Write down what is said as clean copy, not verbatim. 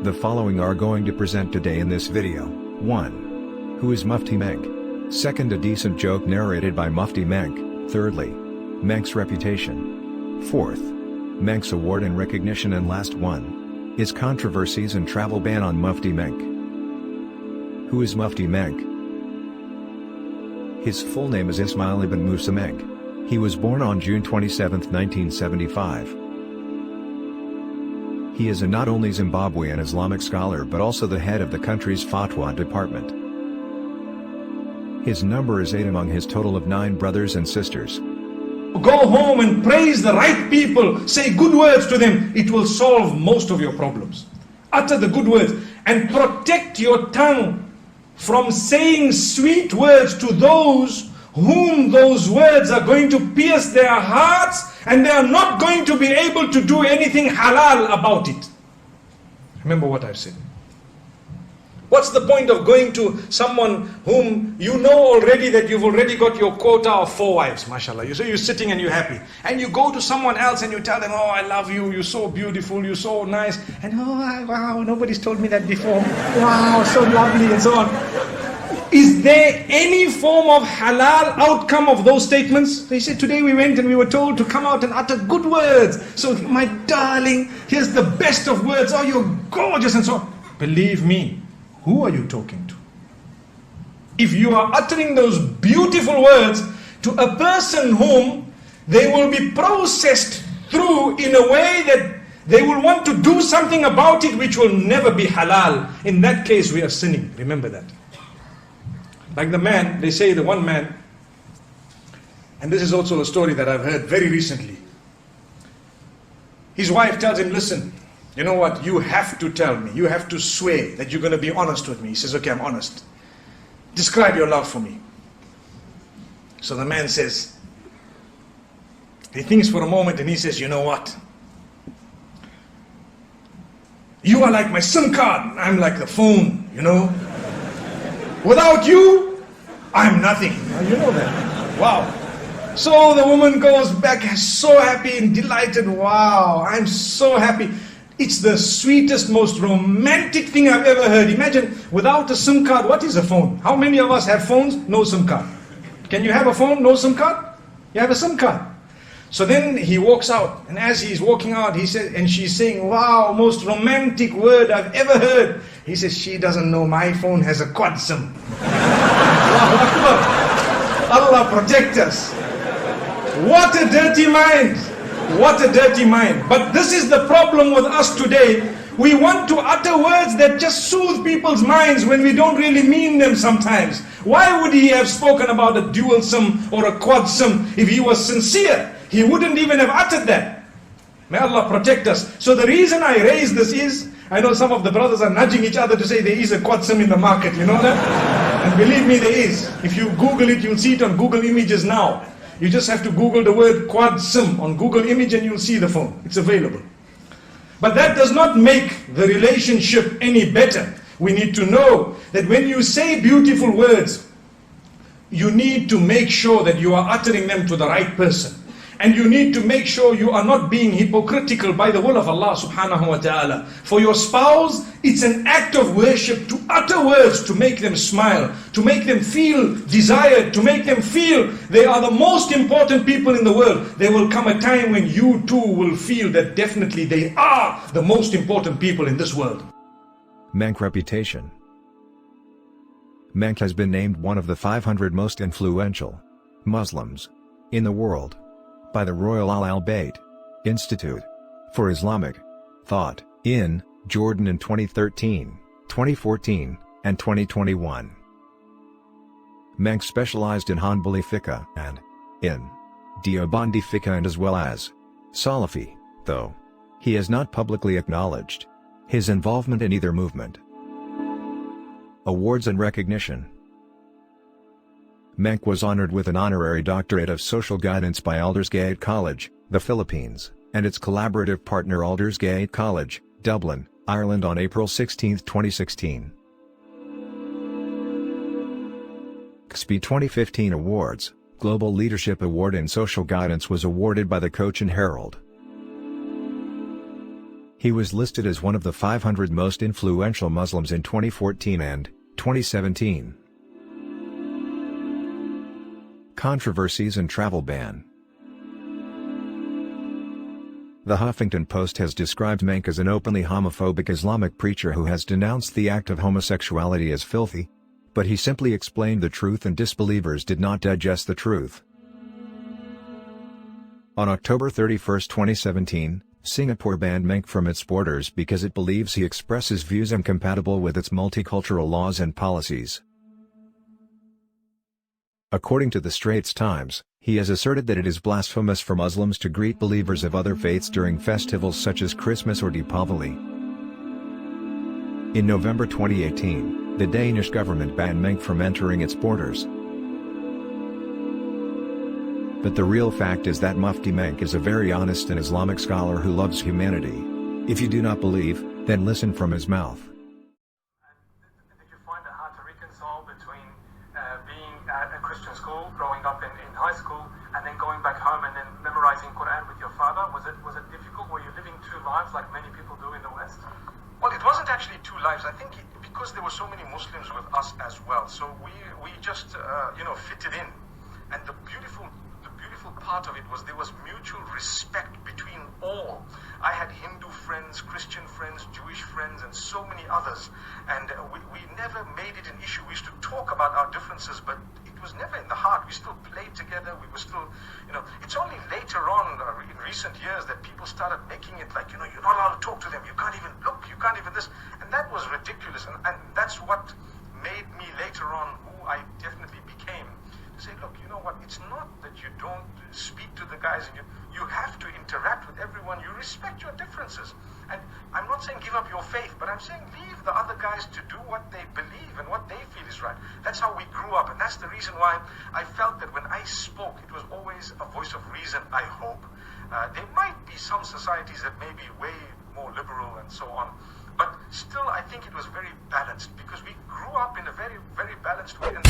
The following are going to present today in this video. 1. Who is Mufti Menk? Second, a decent joke narrated by Mufti Menk. Thirdly, Menk's reputation. Fourth, Menk's award and recognition. And last one, is controversies and travel ban on Mufti Menk. Who is Mufti Menk? His full name is Ismail ibn Musa Menk. He was born on June 27, 1975. He is a not only Zimbabwean Islamic scholar but also the head of the country's fatwa department. His number is 8 among his total of 9 brothers and sisters. Go home and praise the right people, say good words to them, it will solve most of your problems. Utter the good words and protect your tongue from saying sweet words to those whom those words are going to pierce their hearts, and they are not going to be able to do anything halal about it. Remember what I've said. What's the point of going to someone whom you know already that you've already got your quota of 4 wives, mashallah. So you're sitting and you're happy. And you go to someone else and you tell them, oh, I love you, you're so beautiful, you're so nice. And oh, wow, nobody's told me that before. Wow, so lovely, and so on. Is there any form of halal outcome of those statements? They said, today we went and we were told to come out and utter good words. So my darling, here's the best of words. Oh, you're gorgeous, and so on. Believe me, who are you talking to? If you are uttering those beautiful words to a person whom they will be processed through in a way that they will want to do something about it which will never be halal, in that case we are sinning. Remember that. Like the man, they say the one man, and this is also a story that I've heard very recently. His wife tells him, listen, you know what, you have to tell me, you have to swear that you're going to be honest with me. He says, okay, I'm honest. Describe your love for me. So the man says, he thinks for a moment and he says, you know what? You are like my SIM card, I'm like the phone, you know. Without you, I'm nothing. You know that. Wow. So the woman goes back so happy and delighted. Wow, I'm so happy. It's the sweetest, most romantic thing I've ever heard. Imagine, without a SIM card, what is a phone? How many of us have phones? No SIM card. Can you have a phone, no SIM card? You have a SIM card. So then he walks out, and as he's walking out, he says, and she's saying, wow, most romantic word I've ever heard. He says, she doesn't know my phone has a quad SIM. Allah protect us. What a dirty mind. What a dirty mind. But this is the problem with us today. We want to utter words that just soothe people's minds when we don't really mean them sometimes. Why would he have spoken about a dual SIM or a quad SIM if he was sincere? He wouldn't even have uttered that. May Allah protect us. So the reason I raise this is, I know some of the brothers are nudging each other to say there is a quad SIM in the market, you know that? And believe me, there is. If you Google it, you'll see it on Google Images now. You just have to Google the word quad SIM on Google Image and you'll see the phone. It's available. But that does not make the relationship any better. We need to know that when you say beautiful words, you need to make sure that you are uttering them to the right person. And you need to make sure you are not being hypocritical by the will of Allah subhanahu wa ta'ala. For your spouse, it's an act of worship to utter words to make them smile, to make them feel desired, to make them feel they are the most important people in the world. There will come a time when you too will feel that definitely they are the most important people in this world. Menk reputation. Menk has been named one of the 500 most influential Muslims in the world by the Royal Al-Bayt Institute for Islamic Thought in Jordan in 2013, 2014, and 2021. Menk specialized in Hanbali fiqh and in Deobandi fiqh and as well as Salafi, though he has not publicly acknowledged his involvement in either movement. Awards and recognition. Menk was honored with an honorary doctorate of social guidance by Aldersgate College, the Philippines, and its collaborative partner Aldersgate College, Dublin, Ireland on April 16, 2016. XP 2015 Awards, Global Leadership Award in Social Guidance was awarded by the Coach and Herald. He was listed as one of the 500 most influential Muslims in 2014 and 2017. Controversies and travel ban. The Huffington Post has described Menk as an openly homophobic Islamic preacher who has denounced the act of homosexuality as filthy, but he simply explained the truth and disbelievers did not digest the truth. On October 31, 2017, Singapore banned Menk from its borders because it believes he expresses views incompatible with its multicultural laws and policies. According to the Straits Times, he has asserted that it is blasphemous for Muslims to greet believers of other faiths during festivals such as Christmas or Deepavali. In November 2018, the Danish government banned Menk from entering its borders. But the real fact is that Mufti Menk is a very honest and Islamic scholar who loves humanity. If you do not believe, then listen from his mouth. Did you find it hard to reconcile between being at a Christian school, growing up in high school, and then going back home and then memorizing Quran with your father? Was it difficult? Were you living two lives like many people do in the West? Well, it wasn't actually two lives. I think because there were so many Muslims with us as well, so we just fitted in, and the beautiful part of it was there was mutual respect between all. I had Hindu friends, Christian friends, Jewish friends, and so many others, and we never made it an issue. We used to talk about our differences, but it was never in the heart. We still played together. We were still, it's only later on in recent years that people started making it like, you're not allowed to talk to them, you can't even look, you can't even this, and that was ridiculous, and that's what made me later on who I definitely became. Say, look, you know what, it's not that you don't speak to the guys, and you have to interact with everyone, you respect your differences. And I'm not saying give up your faith, but I'm saying leave the other guys to do what they believe and what they feel is right. That's how we grew up, and that's the reason why I felt that when I spoke, it was always a voice of reason, I hope. There might be some societies that may be way more liberal and so on, but still I think it was very balanced, because we grew up in a very, very balanced way. And